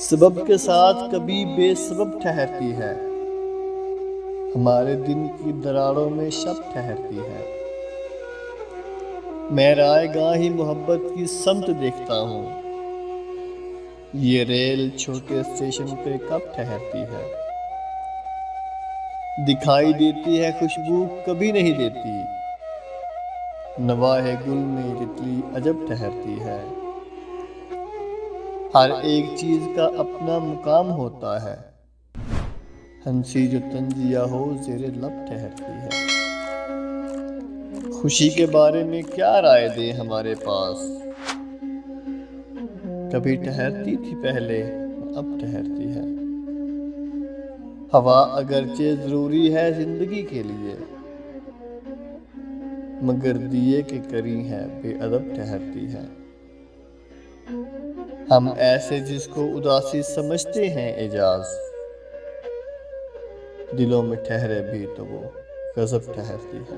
سبب کے ساتھ کبھی بے سبب ٹھہرتی ہے، ہمارے دن کی دراڑوں میں شب ٹھہرتی ہے۔ میں رائے گاہ ہی محبت کی سمت دیکھتا ہوں، یہ ریل چھوٹے اسٹیشن پہ کب ٹھہرتی ہے۔ دکھائی دیتی ہے خوشبو کبھی نہیں دیتی، نواح گل میں تتلی عجب ٹھہرتی ہے۔ ہر ایک چیز کا اپنا مقام ہوتا ہے، ہنسی جو تنزیہ ہو زیر لب ٹھہرتی ہے۔ خوشی کے بارے میں کیا رائے دیں ہمارے پاس، کبھی ٹھہرتی تھی پہلے اب ٹھہرتی ہے۔ ہوا اگرچہ ضروری ہے زندگی کے لیے، مگر دیے کے قریب ہے بے ادب ٹھہرتی ہے۔ ہم ایسے جس کو اداسی سمجھتے ہیں اعجاز، دلوں میں ٹھہرے بھی تو وہ غضب ٹھہرتی ہے۔